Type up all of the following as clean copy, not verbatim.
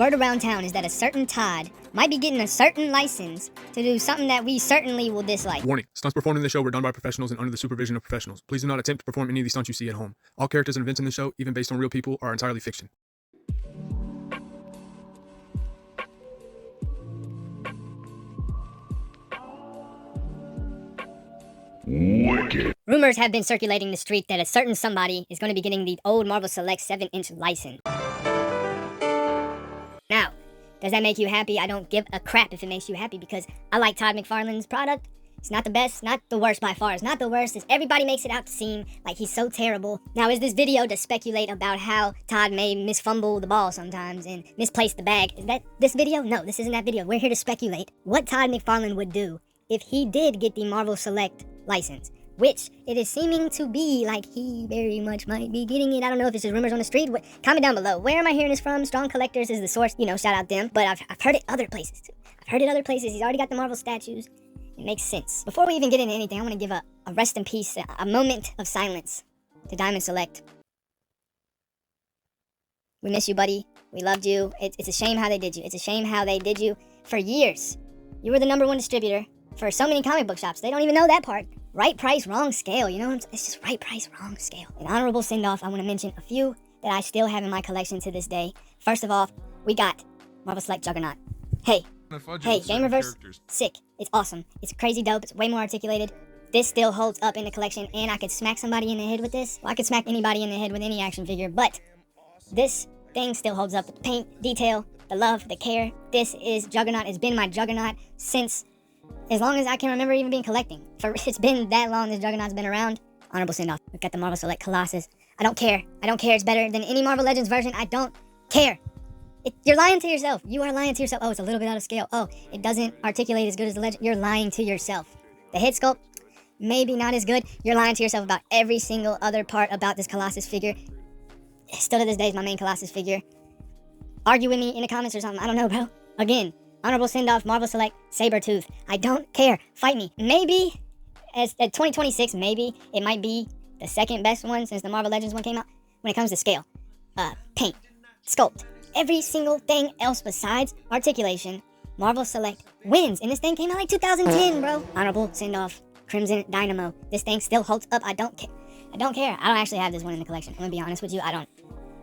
Word around town is that a certain Todd might be getting a certain license to do something that we certainly will dislike. Warning, stunts performed in the show were done by professionals and under the supervision of professionals. Please do not attempt to perform any of the stunts you see at home. All characters and events in the show, even based on real people, are entirely fiction. Wicked. Rumors have been circulating the street that a certain somebody is going to be getting the old Marvel Select 7-inch license. Now, does that make you happy? I don't give a crap if it makes you happy because I like Todd McFarlane's product. It's not the best, not the worst by far. It's not the worst. Everybody makes it out to seem like he's so terrible. Now, is this video to speculate about how Todd may misfumble the ball sometimes and misplace the bag? Is that this video? No, this isn't that video. We're here to speculate what Todd McFarlane would do if he did get the Marvel Select license, which it is seeming to be like he very much might be getting it. I don't know if it's just rumors on the street. Comment down below. Where am I hearing this from? Strong Collectors is the source. You know, shout out them. But I've heard it other places too. I've heard it other places. He's already got the Marvel statues. It makes sense. Before we even get into anything, I want to give a rest in peace, a moment of silence to Diamond Select. We miss you, buddy. We loved you. It's a shame how they did you. It's a shame how they did you for years. You were the #1 distributor for so many comic book shops. They don't even know that part. Right price, wrong scale, you know? It's just right price, wrong scale. An honorable send-off, I want to mention a few that I still have in my collection to this day. First of all, we got Marvel Select Juggernaut. Hey, Game Reverse, sick. It's awesome. It's crazy dope. It's way more articulated. This still holds up in the collection, and I could smack somebody in the head with this. Well, I could smack anybody in the head with any action figure, but this thing still holds up with the paint, detail, the love, the care. This is Juggernaut. It's been my Juggernaut since as long as I can remember even being collecting. It's been that long this Juggernaut's been around. Honorable send-off. We've got the Marvel Select Colossus. I don't care. I don't care. It's better than any Marvel Legends version. I don't care. You're lying to yourself. You are lying to yourself. Oh, it's a little bit out of scale. Oh, it doesn't articulate as good as the Legend. You're lying to yourself. The head sculpt, maybe not as good. You're lying to yourself about every single other part about this Colossus figure. Still to this day is my main Colossus figure. Argue with me in the comments or something. I don't know, bro. Again, honorable send-off, Marvel Select, Sabretooth. I don't care. Fight me. Maybe, at 2026, maybe it might be the second best one since the Marvel Legends one came out when it comes to scale. Paint, sculpt, every single thing else besides articulation, Marvel Select wins. And this thing came out like 2010, bro. Honorable send-off, Crimson Dynamo. This thing still holds up. I don't care. I don't care. I don't actually have this one in the collection. I'm gonna be honest with you. I don't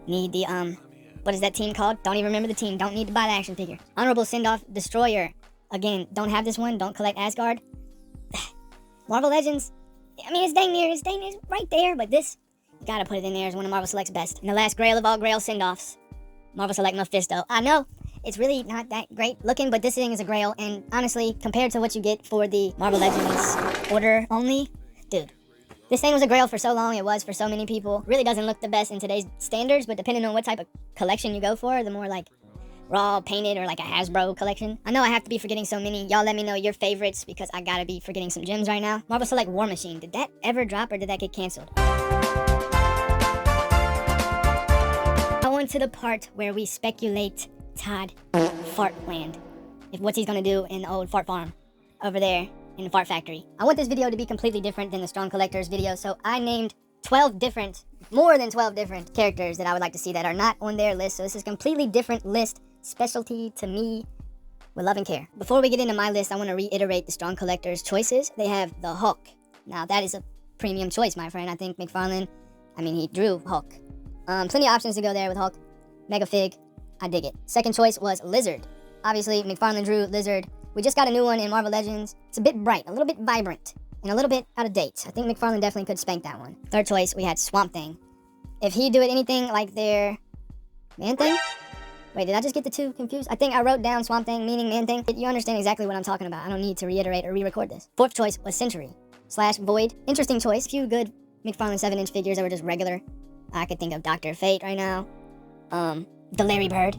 need the, what is that team called? Don't even remember the team. Don't need to buy the action figure. Honorable send-off, Destroyer. Again, don't have this one. Don't collect Asgard. Marvel Legends. I mean, it's dang near right there, but this, you gotta put it in there as one of Marvel Select's best. And the last grail of all grail send-offs, Marvel Select Mephisto. I know, it's really not that great looking, but this thing is a grail, and honestly, compared to what you get for the Marvel Legends order only, dude, this thing was a grail for so long, it was for so many people. Really doesn't look the best in today's standards, but depending on what type of collection you go for, the more like raw painted or like a Hasbro collection. I know I have to be forgetting so many. Y'all let me know your favorites because I gotta be forgetting some gems right now. Marvel Select War Machine. Did that ever drop or did that get canceled? On to the part where we speculate Todd Fartland. What he's gonna do in the old fart farm over there in the fart factory. I want this video to be completely different than the Strong Collectors video, so I named 12 different, more than 12 different characters that I would like to see that are not on their list. So this is a completely different list, specialty to me with love and care. Before we get into my list, I want to reiterate the Strong Collectors choices. They have the Hulk. Now that is a premium choice, my friend. I think McFarlane, he drew Hulk. Plenty of options to go there with Hulk. Mega Fig, I dig it. Second choice was Lizard. Obviously, McFarlane drew Lizard. We just got a new one in Marvel Legends. It's a bit bright, a little bit vibrant, and a little bit out of date. I think McFarlane definitely could spank that one. Third choice, we had Swamp Thing. If he do it anything like their Man Thing? Wait, did I just get the two confused? I think I wrote down Swamp Thing meaning Man Thing. You understand exactly what I'm talking about. I don't need to reiterate or re-record this. Fourth choice was Century / Void. Interesting choice. Few good McFarlane 7-inch figures that were just regular. I could think of Dr. Fate right now. The Larry Bird.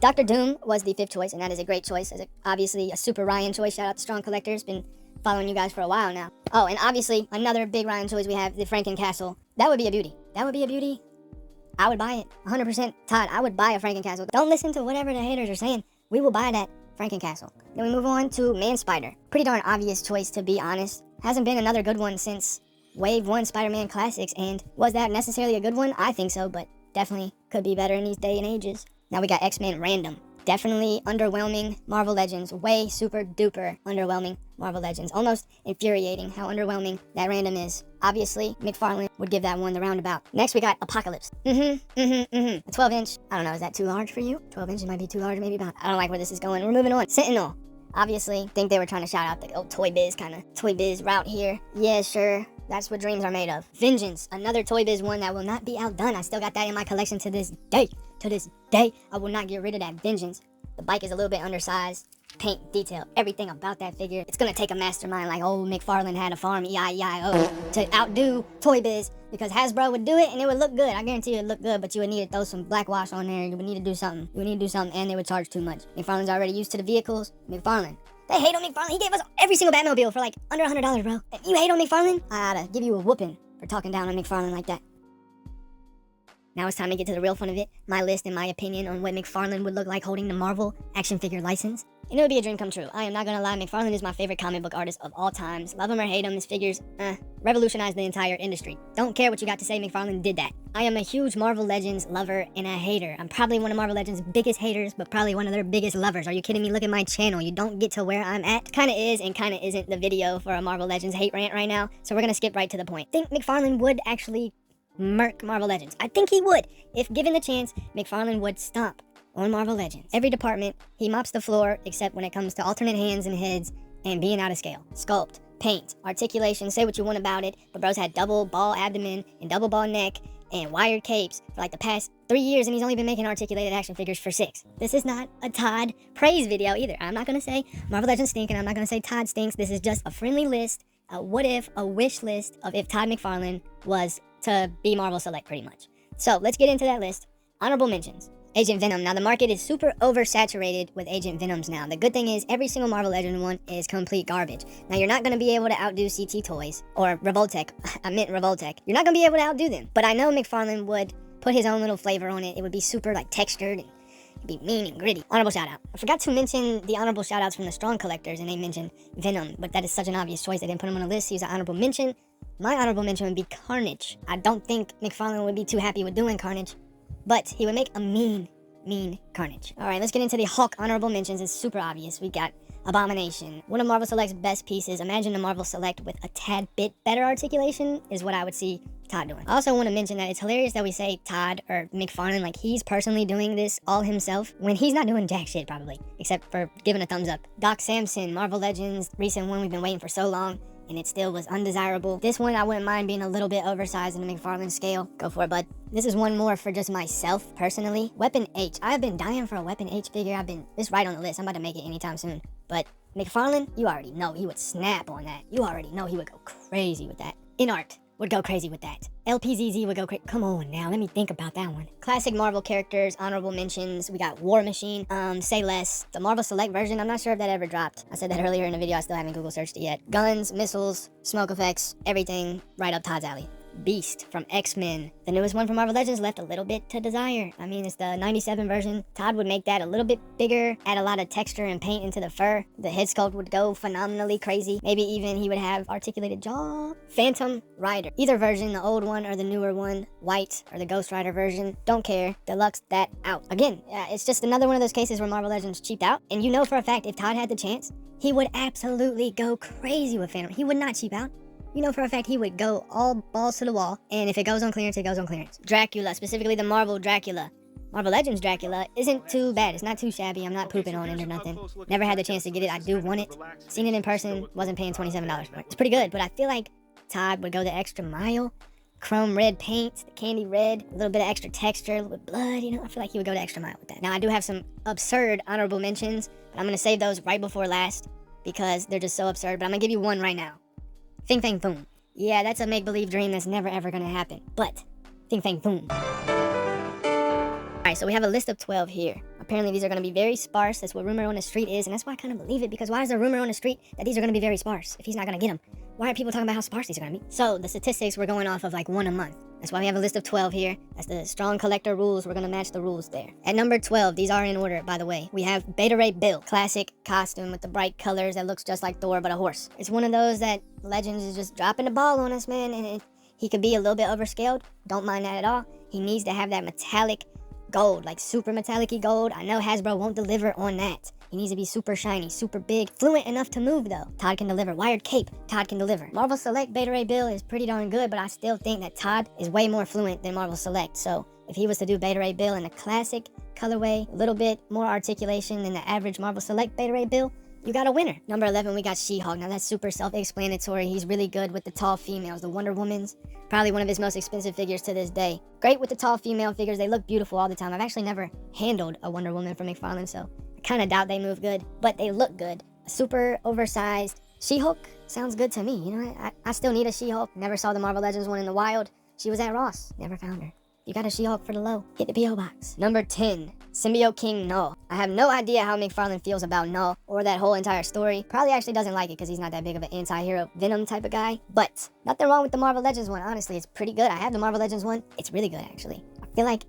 Dr. Doom was the fifth choice, and that is a great choice. Obviously a super Ryan choice. Shout out to Strong Collectors. Been following you guys for a while now. Oh, and obviously another big Ryan choice we have, the Franken-Castle. That would be a beauty. I would buy it. 100%. Todd, I would buy a Franken-Castle. Don't listen to whatever the haters are saying. We will buy that Franken-Castle. Then we move on to Man-Spider. Pretty darn obvious choice, to be honest. Hasn't been another good one since Wave 1 Spider-Man Classics, and was that necessarily a good one? I think so, but definitely could be better in these day and ages. Now we got X-Men Random. Definitely underwhelming Marvel Legends. Way super duper underwhelming Marvel Legends. Almost infuriating how underwhelming that random is. Obviously, McFarlane would give that one the roundabout. Next, we got Apocalypse. A 12-inch. I don't know, is that too large for you? 12 inches might be too large, maybe about. I don't like where this is going. We're moving on. Sentinel. Obviously, think they were trying to shout out the old Toy Biz kind of Toy Biz route here. Yeah, sure. That's what dreams are made of. Vengeance. Another Toy Biz one that will not be outdone. I still got that in my collection to this day. To this day, I will not get rid of that Vengeance. The bike is a little bit undersized. Paint, detail, everything about that figure. It's gonna take a mastermind like old McFarlane had a farm, E-I-E-I-O, to outdo Toy Biz, because Hasbro would do it and it would look good. I guarantee you it would look good, but you would need to throw some black wash on there. You would need to do something. You would need to do something, and they would charge too much. McFarlane's already used to the vehicles. McFarlane. They hate on McFarlane. He gave us every single Batmobile for like under $100, bro. If you hate on McFarlane, I oughta give you a whooping for talking down on McFarlane like that. Now it's time to get to the real fun of it. My list and my opinion on what McFarlane would look like holding the Marvel action figure license. And it would be a dream come true. I am not gonna lie, McFarlane is my favorite comic book artist of all times. Love him or hate him, his figures, revolutionized the entire industry. Don't care what you got to say, McFarlane did that. I am a huge Marvel Legends lover and a hater. I'm probably one of Marvel Legends' biggest haters, but probably one of their biggest lovers. Are you kidding me? Look at my channel. You don't get to where I'm at. Kinda is and kinda isn't the video for a Marvel Legends hate rant right now, so we're gonna skip right to the point. I think McFarlane would actually murk Marvel Legends. I think he would. If given the chance, McFarlane would stomp on Marvel Legends. Every department, he mops the floor, except when it comes to alternate hands and heads and being out of scale. Sculpt, paint, articulation, say what you want about it, but bro's had double ball abdomen and double ball neck and wired capes for like the past 3 years, and he's only been making articulated action figures for 6. This is not a Todd praise video either. I'm not gonna say Marvel Legends stink, and I'm not gonna say Todd stinks. This is just a friendly list, a what if, a wish list of if Todd McFarlane was to be Marvel Select, pretty much. So let's get into that list. Honorable mentions. Agent Venom. Now the market is super oversaturated with Agent Venoms now. The good thing is every single Marvel Legend one is complete garbage. Now you're not going to be able to outdo CT Toys or Revoltech. I meant Revoltech. You're not going to be able to outdo them. But I know McFarlane would put his own little flavor on it. It would be super like textured and it'd be mean and gritty. Honorable shout out. I forgot to mention the honorable shout outs from the Strong collectors, and they mentioned Venom, but that is such an obvious choice. They didn't put him on a list. He's an honorable mention. My honorable mention would be Carnage. I don't think McFarlane would be too happy with doing Carnage, but he would make a mean Carnage. Alright, let's get into the Hulk honorable mentions. It's super obvious. We got Abomination. One of Marvel Select's best pieces. Imagine a Marvel Select with a tad bit better articulation is what I would see Todd doing. I also want to mention that it's hilarious that we say Todd or McFarlane like he's personally doing this all himself when he's not doing jack shit probably, except for giving a thumbs up. Doc Samson, Marvel Legends, recent one we've been waiting for so long, and it still was undesirable. This one I wouldn't mind being a little bit oversized in the McFarlane scale. Go for it, bud. This is one more for just myself, personally. Weapon H. I've been dying for a Weapon H figure. It's right on the list. I'm about to make it anytime soon. But McFarlane, you already know he would snap on that. You already know he would go crazy with that. InArt would go crazy with that. LPZZ would go crazy. Come on now, let me think about that one. Classic Marvel characters, honorable mentions. We got War Machine, Say Less. The Marvel Select version, I'm not sure if that ever dropped. I said that earlier in the video, I still haven't Google searched it yet. Guns, missiles, smoke effects, everything right up Todd's alley. Beast from X-Men. The newest one from Marvel Legends left a little bit to desire. I mean, it's the 97 version. Todd would make that a little bit bigger, add a lot of texture and paint into the fur. The head sculpt would go phenomenally crazy. Maybe even he would have articulated jaw. Phantom Rider. Either version, the old one or the newer one, white or the Ghost Rider version, don't care. Deluxe that out. Again, it's just another one of those cases where Marvel Legends cheaped out. And you know for a fact, if Todd had the chance, he would absolutely go crazy with Phantom. He would not cheap out. You know for a fact he would go all balls to the wall, and if it goes on clearance, it goes on clearance. Dracula, specifically the Marvel Dracula. Marvel Legends Dracula isn't too bad. It's not too shabby. I'm not pooping on it or nothing. Never had the chance to get it. I do want it. Seen it in person. Wasn't paying $27 for it. It's pretty good, but I feel like Todd would go the extra mile. Chrome red paint, the candy red, a little bit of extra texture, a little bit of blood, you know. I feel like he would go the extra mile with that. Now, I do have some absurd honorable mentions, but I'm going to save those right before last because they're just so absurd, but I'm going to give you one right now. Fing Fang Foom. Yeah, that's a make-believe dream that's never ever gonna happen. But, Fing Fang Foom. Alright, so we have a list of 12 here. Apparently these are gonna be very sparse. That's what rumor on the street is, and that's why I kind of believe it, because why is there rumor on the street that these are gonna be very sparse if he's not gonna get them? Why are people talking about how sparse these are gonna be? So, the statistics, we're going off of like 1 a month. That's why we have a list of 12 here. That's the strong collector rules. We're gonna match the rules there. At number 12, these are in order, by the way. We have Beta Ray Bill. Classic costume with the bright colors that looks just like Thor, but a horse. It's one of those that Legends is just dropping the ball on us, man, and he could be a little bit overscaled. Don't mind that at all. He needs to have that metallic gold, like super metallic-y gold. I know Hasbro won't deliver on that. He needs to be super shiny, super big, fluent enough to move though. Todd can deliver. Wired cape, Todd can deliver. Marvel Select Beta Ray Bill is pretty darn good, but I still think that Todd is way more fluent than Marvel Select. So if he was to do Beta Ray Bill in a classic colorway, a little bit more articulation than the average Marvel Select Beta Ray Bill, you got a winner. Number 11, we got She-Hulk. Now that's super self-explanatory. He's really good with the tall females, the Wonder Womans. Probably one of his most expensive figures to this day. Great with the tall female figures. They look beautiful all the time. I've actually never handled a Wonder Woman from McFarlane, so I kind of doubt they move good, but they look good. A super oversized She-Hulk sounds good to me. You know, I still need a She-Hulk. Never saw the Marvel Legends one in the wild. She was at Ross. Never found her. You got a She-Hulk for the low, hit the P.O. box. Number 10, Symbiote King Null. I have no idea how McFarlane feels about Null or that whole entire story. Probably actually doesn't like it because he's not that big of an anti-hero Venom type of guy. But nothing wrong with the Marvel Legends one, honestly. It's pretty good. I have the Marvel Legends one. It's really good, actually. I feel like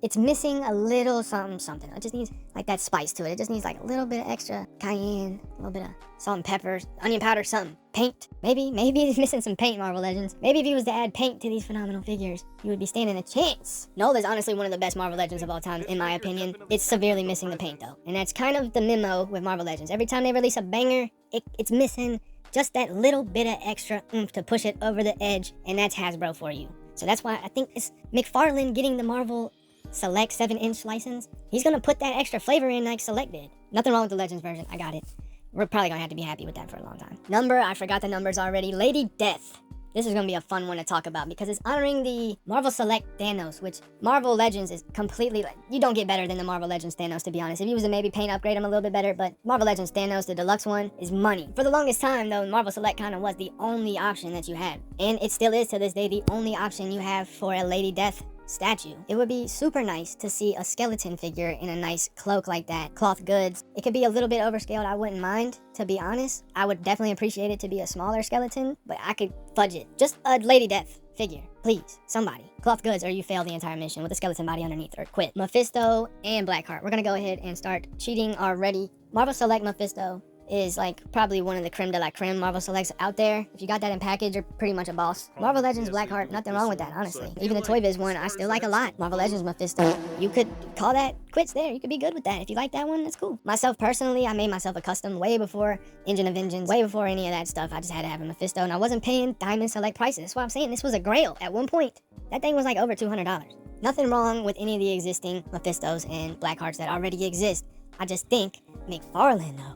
it's missing a little something. It just needs like that spice to it. It just needs like a little bit of extra cayenne, a little bit of salt and pepper, onion powder, something. Paint. Maybe he's missing some paint, Marvel Legends. Maybe if he was to add paint to these phenomenal figures, he would be standing a chance. Null is honestly one of the best Marvel Legends of all time, in my opinion. It's severely missing the paint though. And that's kind of the memo with Marvel Legends. Every time they release a banger, it's missing just that little bit of extra oomph to push it over the edge, and that's Hasbro for you. So that's why I think it's McFarlane getting the Marvel Select 7-inch license. He's gonna put that extra flavor in like Select did. Nothing wrong with the Legends version. I got it. We're probably gonna have to be happy with that for a long time. Number, I forgot the numbers already. Lady Death. This is gonna be a fun one to talk about because it's honoring the Marvel Select Thanos, which Marvel Legends is completely like, you don't get better than the Marvel Legends Thanos, to be honest. If you was to maybe paint upgrade him a little bit better, but Marvel Legends Thanos, the deluxe one, is money. For the longest time though, Marvel Select kind of was the only option that you had. And it still is to this day the only option you have for a Lady Death statue. It would be super nice to see a skeleton figure in a nice cloak like that, cloth goods. It could be a little bit overscaled, I wouldn't mind, to be honest. I would definitely appreciate it to be a smaller skeleton, but I could fudge it. Just a Lady Death figure, please, somebody. Cloth goods or you fail the entire mission with a skeleton body underneath, or quit. Mephisto and Blackheart. We're gonna go ahead and start cheating already. Marvel Select Mephisto is like probably one of the creme de la creme Marvel Selects out there. If you got that in package, you're pretty much a boss. Marvel Legends Blackheart, nothing wrong with that, honestly. Even the Toy Biz one, I still like a lot. Marvel Legends Mephisto, you could call that quits there. You could be good with that. If you like that one, that's cool. Myself personally, I made myself a custom way before Engine of Vengeance, way before any of that stuff. I just had to have a Mephisto, and I wasn't paying Diamond Select prices. That's why I'm saying this was a grail. At one point, that thing was like over $200. Nothing wrong with any of the existing Mephistos and Blackhearts that already exist. I just think McFarlane though.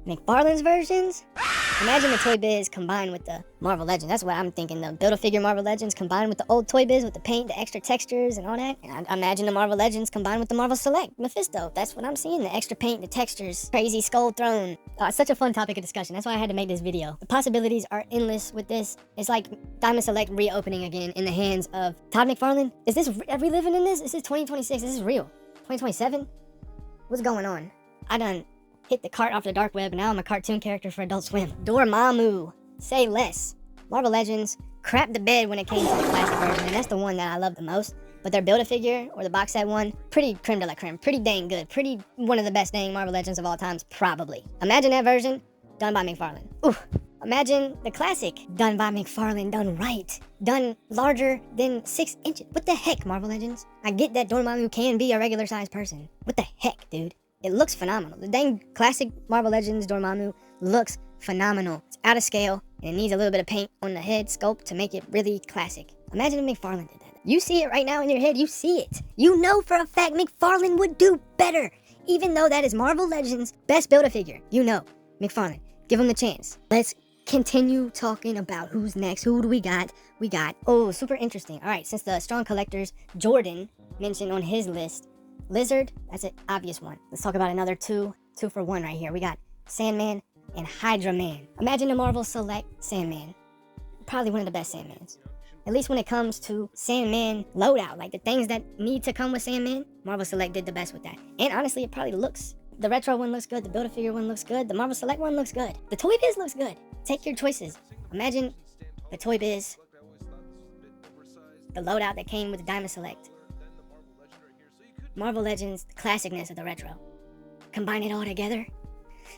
McFarlane's versions? Imagine the Toy Biz combined with the Marvel Legends. That's what I'm thinking. The Build-A-Figure Marvel Legends combined with the old Toy Biz with the paint, the extra textures and all that. And I imagine the Marvel Legends combined with the Marvel Select Mephisto. That's what I'm seeing. The extra paint, the textures, crazy skull throne. Oh, it's such a fun topic of discussion. That's why I had to make this video. The possibilities are endless with this. It's like Diamond Select reopening again in the hands of Todd McFarlane. Are we living in this? This is 2026. This is real. 2027? What's going on? I done hit the cart off the dark web, and now I'm a cartoon character for Adult Swim. Dormammu, say less. Marvel Legends crapped the bed when it came to the classic version, and that's the one that I love the most. But their Build-A-Figure, or the box set one, pretty creme de la creme, pretty dang good, pretty one of the best dang Marvel Legends of all times, probably. Imagine that version done by McFarlane. Ooh. Imagine the classic done by McFarlane, done right, done larger than 6 inches. What the heck, Marvel Legends? I get that Dormammu can be a regular sized person. What the heck, dude? It looks phenomenal. The dang classic Marvel Legends Dormammu looks phenomenal. It's out of scale, and it needs a little bit of paint on the head sculpt to make it really classic. Imagine if McFarlane did that. You see it right now in your head. You see it. You know for a fact McFarlane would do better, even though that is Marvel Legends' best Build-A-Figure. You know, McFarlane. Give him the chance. Let's continue talking about who's next. Who do we got? Oh, super interesting. All right, since the Strong Collectors, Jordan mentioned on his list, Lizard, that's an obvious one. Let's talk about another two for one right here. We got Sandman and Hydra Man. Imagine the Marvel Select Sandman. Probably one of the best Sandmans. At least when it comes to Sandman loadout, like the things that need to come with Sandman, Marvel Select did the best with that. And honestly, it probably looks, the retro one looks good, the Build-A-Figure one looks good, the Marvel Select one looks good. The Toy Biz looks good. Take your choices. Imagine the Toy Biz, the loadout that came with the Diamond Select. Marvel Legends, the classicness of the retro. Combine it all together.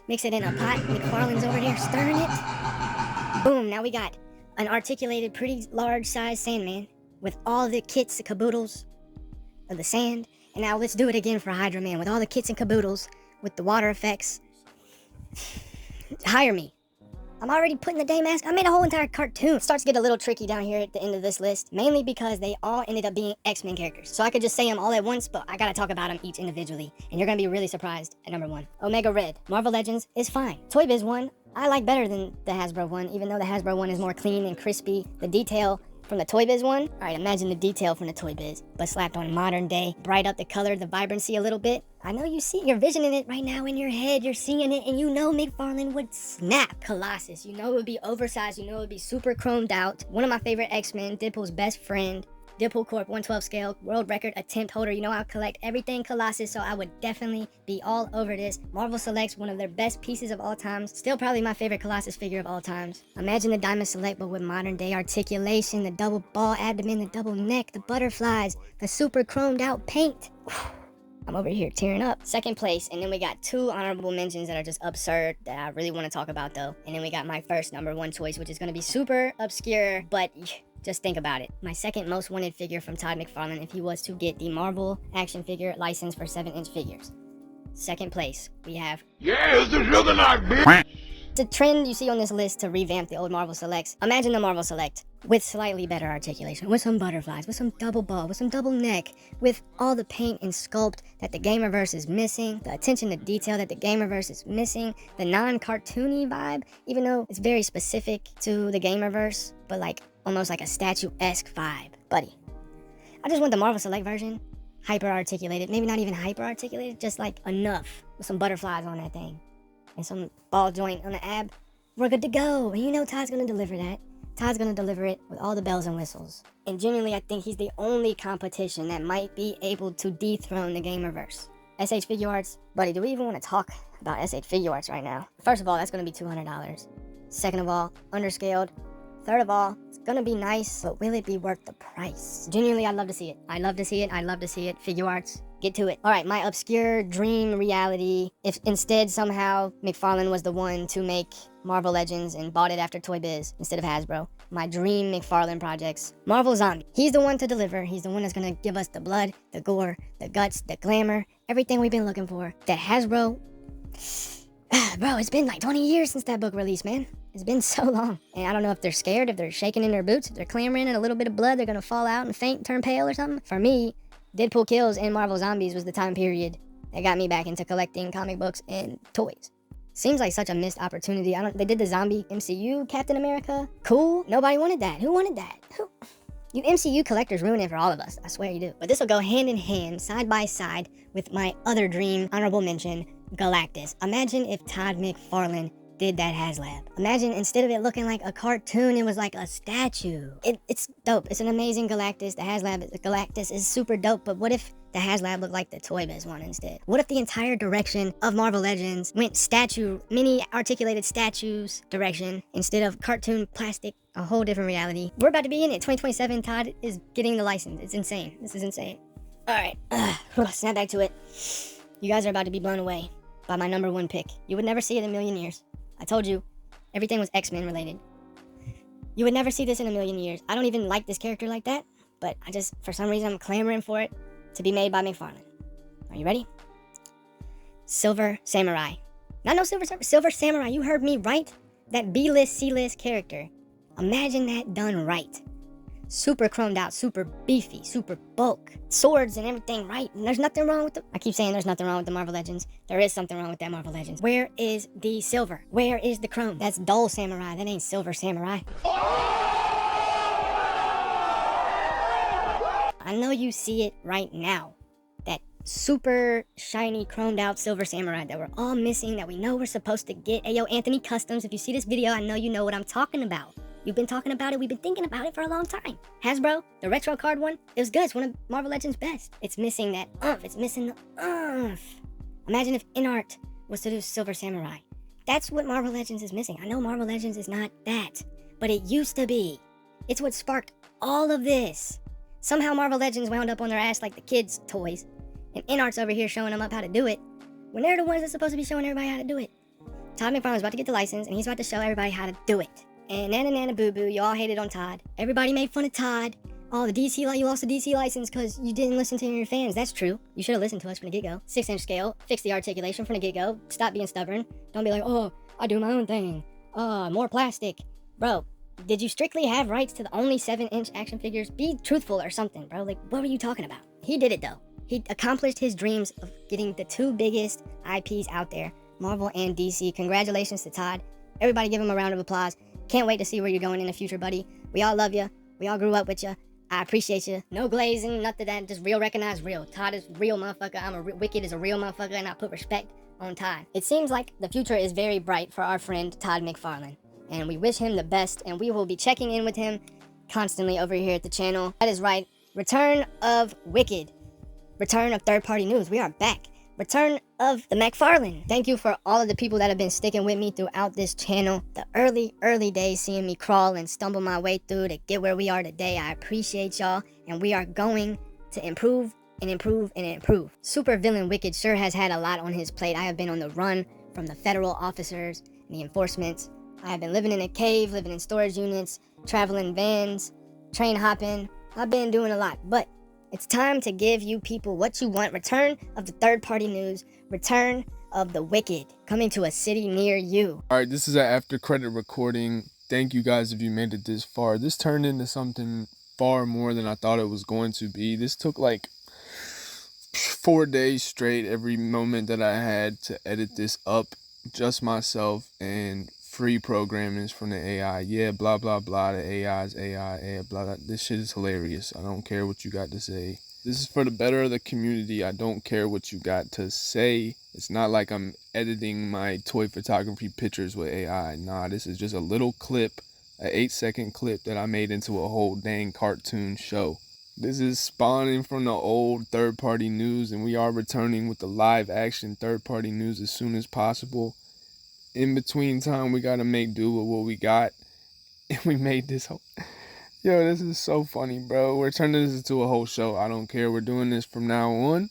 Mix it in a pot. McFarlane's over there stirring it. Boom, now we got an articulated, pretty large size Sandman with all the kits, the caboodles of the sand. And now let's do it again for Hydra Man with all the kits and caboodles, with the water effects. Hire me. I'm already putting the day mask. I made a whole entire cartoon. It starts to get a little tricky down here at the end of this list, mainly because they all ended up being X-Men characters. So I could just say them all at once, but I gotta talk about them each individually. And you're gonna be really surprised at number 1. Omega Red. Marvel Legends is fine. Toy Biz one, I like better than the Hasbro one, even though the Hasbro one is more clean and crispy. The detail from the Toy Biz one, alright, imagine the detail from the Toy Biz, but slapped on modern day, bright up the color, the vibrancy a little bit. I know you're visioning it right now in your head, you're seeing it, and you know McFarlane would snap Colossus. You know it would be oversized, you know it would be super chromed out. One of my favorite X-Men, Deadpool's best friend, Deadpool Corp 112 scale, world record attempt holder. You know I collect everything Colossus, so I would definitely be all over this. Marvel selects one of their best pieces of all times. Still probably my favorite Colossus figure of all times. Imagine the Diamond Select, but with modern day articulation, the double ball abdomen, the double neck, the butterflies, the super chromed out paint. I'm over here tearing up. Second place, and then we got 2 honorable mentions that are just absurd that I really want to talk about though. And then we got my first number 1 choice, which is going to be super obscure, but just think about it. My second most wanted figure from Todd McFarlane if he was to get the Marvel action figure license for 7-inch figures. Second place, we have... Yeah, it's the sugar knock, bitch! The trend you see on this list to revamp the old Marvel Selects. Imagine the Marvel Select with slightly better articulation, with some butterflies, with some double ball, with some double neck, with all the paint and sculpt that the Gamerverse is missing, the attention to detail that the Gamerverse is missing, the non-cartoony vibe, even though it's very specific to the Gamerverse, but like almost like a statue-esque vibe. Buddy, I just want the Marvel Select version hyper-articulated, maybe not even hyper-articulated, just like enough with some butterflies on that thing and some ball joint on the ab. We're good to go. And you know Todd's gonna deliver that. Todd's gonna deliver it with all the bells and whistles. And genuinely, I think he's the only competition that might be able to dethrone the Gamerverse. SH Figure Arts, buddy, do we even want to talk about SH Figure Arts right now? First of all, that's gonna be $200. Second of all, underscaled. Third of all, it's gonna be nice, but will it be worth the price? Genuinely, I'd love to see it. I'd love to see it. I'd love to see it. Figure Arts, get to it. All right, my obscure dream reality. If instead somehow McFarlane was the one to make Marvel Legends and bought it after Toy Biz instead of Hasbro. My dream McFarlane projects. Marvel Zombie. He's the one to deliver. He's the one that's gonna give us the blood, the gore, the guts, the glamour, everything we've been looking for. That Hasbro... Bro, it's been like 20 years since that book released, man. It's been so long. And I don't know if they're scared, if they're shaking in their boots, if they're clamoring and a little bit of blood, they're gonna fall out and faint, turn pale or something. For me, Deadpool Kills and Marvel Zombies was the time period that got me back into collecting comic books and toys. Seems like such a missed opportunity. They did the zombie MCU Captain America. Cool. Nobody wanted that. Who wanted that? You MCU collectors ruin it for all of us. I swear you do. But this will go hand in hand, side by side, with my other dream, honorable mention, Galactus. Imagine if Todd McFarlane did that HasLab. Imagine instead of it looking like a cartoon, it was like a statue. It's dope. It's an amazing Galactus. The Galactus is super dope, but what if the HasLab looked like the Toy Biz one instead? What if the entire direction of Marvel Legends went statue, mini articulated statues direction instead of cartoon plastic? A whole different reality. We're about to be in it. 2027, Todd is getting the license. It's insane. This is insane. All right, snap back to it. You guys are about to be blown away by my number 1 pick. You would never see it in a million years. I told you, everything was X-Men related. You would never see this in a million years. I don't even like this character like that, but for some reason, I'm clamoring for it to be made by McFarlane. Are you ready? Silver Samurai. Not no Silver Samurai. You heard me right. That B-list, C-list character. Imagine that done right. Super chromed out, super beefy, super bulk. Swords and everything right. And there's nothing wrong with I keep saying there's nothing wrong with the Marvel Legends. There is something wrong with that Marvel Legends. Where is the silver? Where is the chrome? That's dull samurai. That ain't Silver Samurai. I know you see it right now. That super shiny, chromed out Silver Samurai that we're all missing, that we know we're supposed to get. Hey, yo, Anthony Customs, if you see this video, I know you know what I'm talking about. You've been talking about it. We've been thinking about it for a long time. Hasbro, the retro card one, it was good. It's one of Marvel Legends' best. It's missing that oomph. It's missing the oomph. Imagine if InArt was to do Silver Samurai. That's what Marvel Legends is missing. I know Marvel Legends is not that, but it used to be. It's what sparked all of this. Somehow Marvel Legends wound up on their ass like the kids' toys, and InArt's over here showing them up how to do it, when they're the ones that's supposed to be showing everybody how to do it. Todd McFarlane's about to get the license, and he's about to show everybody how to do it. And nana boo boo, you all hated on Todd. Everybody made fun of Todd Oh, you lost the DC license because you didn't listen to your fans. That's true. You should have listened to us from the get-go. 6-inch scale, fix the articulation from the get-go. Stop being stubborn. Don't be like, oh, I do my own thing. More plastic. Bro, did you strictly have rights to the only 7-inch action figures? Be truthful or something, bro. Like, what were you talking about? He did it, though. He accomplished his dreams of getting the two biggest IPs out there, Marvel and DC. Congratulations to Todd. Everybody give him a round of applause. Can't wait to see where you're going in the future, buddy. We all love you. We all grew up with you. I appreciate you. No glazing, nothing that. Just real, recognize real. Todd is real motherfucker. Wicked is a real motherfucker, and I put respect on Todd. It seems like the future is very bright for our friend Todd McFarlane, and we wish him the best, and we will be checking in with him constantly over here at the channel. That is right. Return of Wicked. Return of third-party news. We are back. Return of the McFarlane. Thank you for all of the people that have been sticking with me throughout this channel. The early days, seeing me crawl and stumble my way through to get where we are today. I appreciate y'all, and we are going to improve and improve and improve. Super villain Wicked sure has had a lot on his plate. I have been on the run from the federal officers and the enforcement. I have been living in a cave, living in storage units, traveling vans, train hopping. I've been doing a lot, but it's time to give you people what you want. Return of the third-party news. Return of the Wicked. Coming to a city near you. All right, this is an after credit recording. Thank you guys if you made it this far. This turned into something far more than I thought it was going to be. This took like 4 days straight, every moment that I had to edit this up, just myself and free programming from the AI. Yeah, blah, blah, blah. The AI is AI, blah, blah. This shit is hilarious. I don't care what you got to say. This is for the better of the community. I don't care what you got to say. It's not like I'm editing my toy photography pictures with AI. Nah, this is just a little clip, an 8-second clip that I made into a whole dang cartoon show. This is spawning from the old third-party news, and we are returning with the live-action third-party news as soon as possible. In between time, we gotta make do with what we got, and we made this whole... Yo, this is so funny, bro. We're turning this into a whole show. I don't care. We're doing this from now on.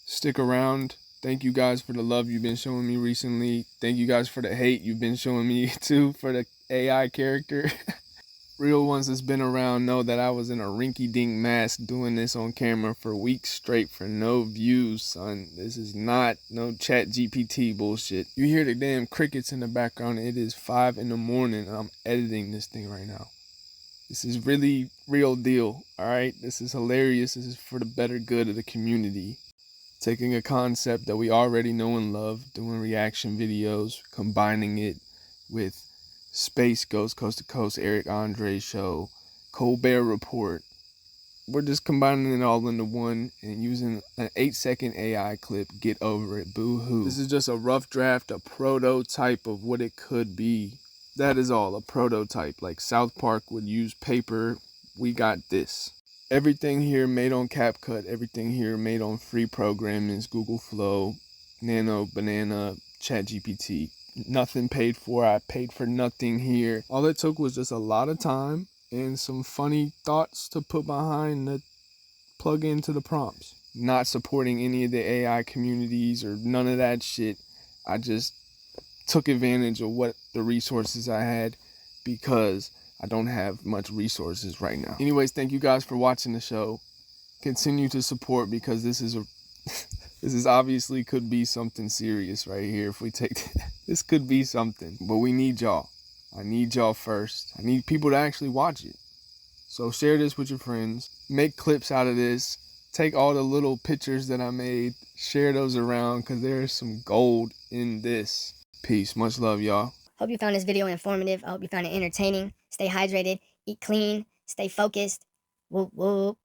Stick around. Thank you guys for the love you've been showing me recently. Thank you guys for the hate you've been showing me, too, for the AI character. Real ones that's been around know that I was in a rinky-dink mask doing this on camera for weeks straight for no views, son. This is not no chat GPT bullshit. You hear the damn crickets in the background. It is 5 in the morning and I'm editing this thing right now. This is really real deal, all right? This is hilarious. This is for the better good of the community. Taking a concept that we already know and love, doing reaction videos, combining it with Space Ghost, Coast to Coast, Eric Andre show, Colbert Report. We're just combining it all into one and using an 8-second AI clip. Get over it. Boo-hoo. This is just a rough draft, a prototype of what it could be. That is all, a prototype. Like South Park would use paper. We got this. Everything here made on CapCut. Everything here made on free programmings, Google Flow, Nano, Banana, ChatGPT. Nothing paid for. I paid for nothing here. All it took was just a lot of time and some funny thoughts to put behind the plug into the prompts. Not supporting any of the AI communities or none of that shit. I just took advantage of what the resources I had because I don't have much resources right now. Anyways, thank you guys for watching the show. Continue to support because this is this is obviously could be something serious right here. If we take this could be something, but we need y'all. I need y'all first. I need people to actually watch it. So share this with your friends. Make clips out of this. Take all the little pictures that I made. Share those around because there's some gold in this. Peace. Much love, y'all. Hope you found this video informative. I hope you found it entertaining. Stay hydrated. Eat clean. Stay focused. Whoop, whoop.